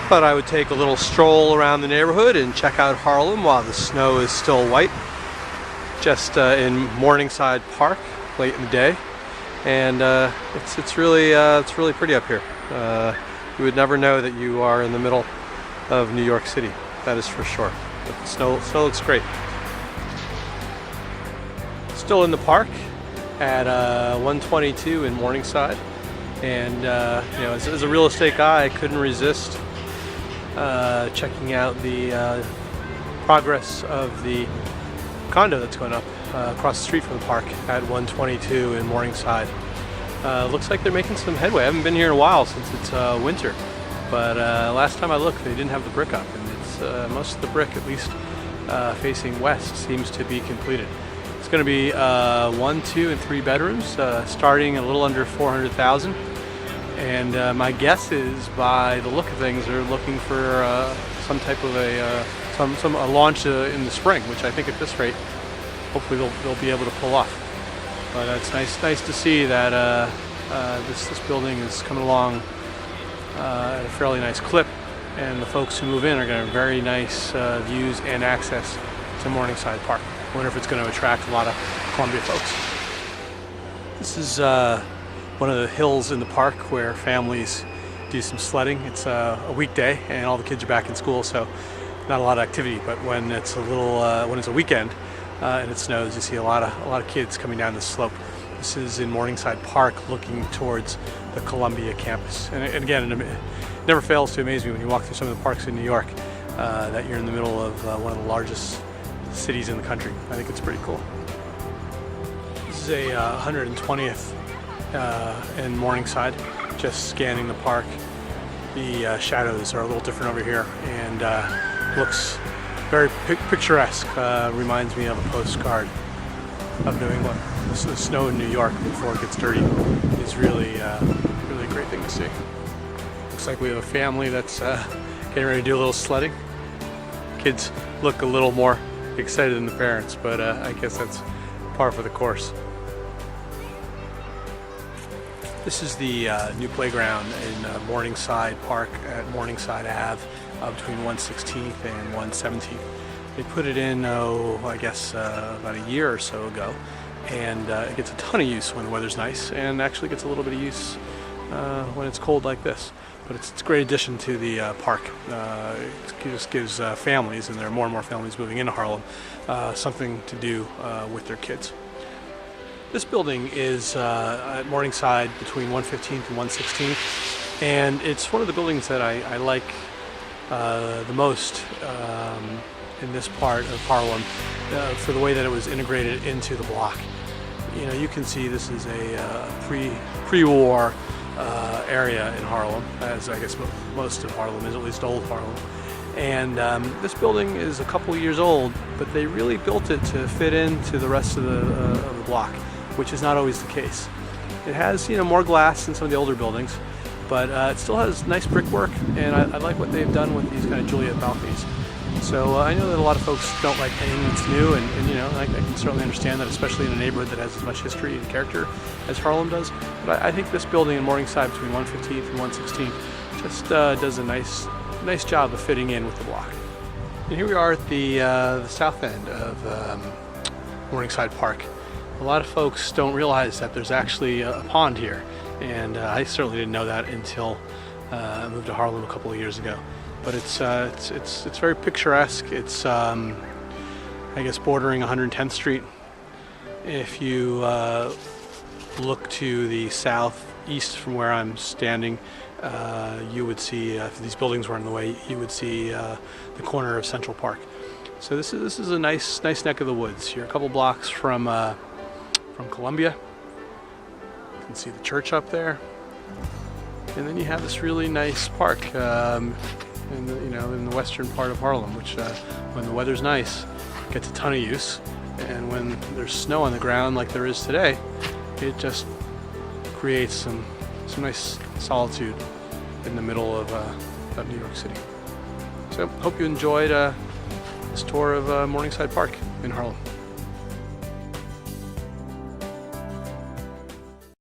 But I would take a little stroll around the neighborhood and check out Harlem while the snow is still white. Just in Morningside Park late in the day, and it's really pretty up here. You would never know that you are in the middle of New York City. That is for sure. But the snow looks great. Still in the park at 122 in Morningside, and as a real estate guy, I couldn't resist checking out the progress of the condo that's going up across the street from the park at 122 in Morningside. Looks like they're making some headway. I haven't been here in a while since it's winter, but last time I looked they didn't have the brick up, and it's most of the brick, at least facing west, seems to be completed. It's going to be 1, 2, and 3 bedrooms, starting a little under $400,000. And my guess is, by the look of things, they're looking for some type of a launch in the spring, which I think at this rate, hopefully they'll be able to pull off. But it's nice to see that this building is coming along at a fairly nice clip, and the folks who move in are going to have very nice views and access to Morningside Park. I wonder if it's going to attract a lot of Columbia folks. This is one of the hills in the park where families do some sledding. It's a weekday and all the kids are back in school, so not a lot of activity. But when it's a weekend and it snows, you see a lot of kids coming down the slope. This is in Morningside Park, looking towards the Columbia campus. And again, it never fails to amaze me when you walk through some of the parks in New York that you're in the middle of one of the largest cities in the country. I think it's pretty cool. This is a 120th in Morningside. Just scanning the park. The shadows are a little different over here, and looks very picturesque. Reminds me of a postcard of New England. The snow in New York before it gets dirty is really a great thing to see. Looks like we have a family that's getting ready to do a little sledding. Kids look a little more excited than the parents, but I guess that's par for the course. This is the new playground in Morningside Park at Morningside Ave between 116th and 117th. They put it in, I guess about a year or so ago, and it gets a ton of use when the weather's nice, and actually gets a little bit of use when it's cold like this. But it's a great addition to the park. It just gives families, and there are more and more families moving into Harlem, something to do with their kids. This building is at Morningside between 115th and 116th, and it's one of the buildings that I like the most in this part of Harlem for the way that it was integrated into the block. You know, you can see this is a pre-war area in Harlem, as I guess most of Harlem is, at least old Harlem. And this building is a couple years old, but they really built it to fit into the rest of the block, which is not always the case. It has, more glass than some of the older buildings, but it still has nice brickwork, and I like what they've done with these kind of Juliet balconies. So I know that a lot of folks don't like anything that's new, and I can certainly understand that, especially in a neighborhood that has as much history and character as Harlem does. But I think this building in Morningside between 115th and 116th just does a nice job of fitting in with the block. And here we are at the south end of Morningside Park. A lot of folks don't realize that there's actually a pond here, and I certainly didn't know that until I moved to Harlem a couple of years ago. But it's very picturesque. It's I guess bordering 110th Street. If you look to the southeast from where I'm standing, you would see, if these buildings were in the way, you would see the corner of Central Park. So this is a nice neck of the woods. You're a couple blocks from Columbia. You can see the church up there, and then you have this really nice park in the western part of Harlem, which when the weather's nice gets a ton of use, and when there's snow on the ground like there is today, it just creates some nice solitude in the middle of New York City. So hope you enjoyed this tour of Morningside Park in Harlem.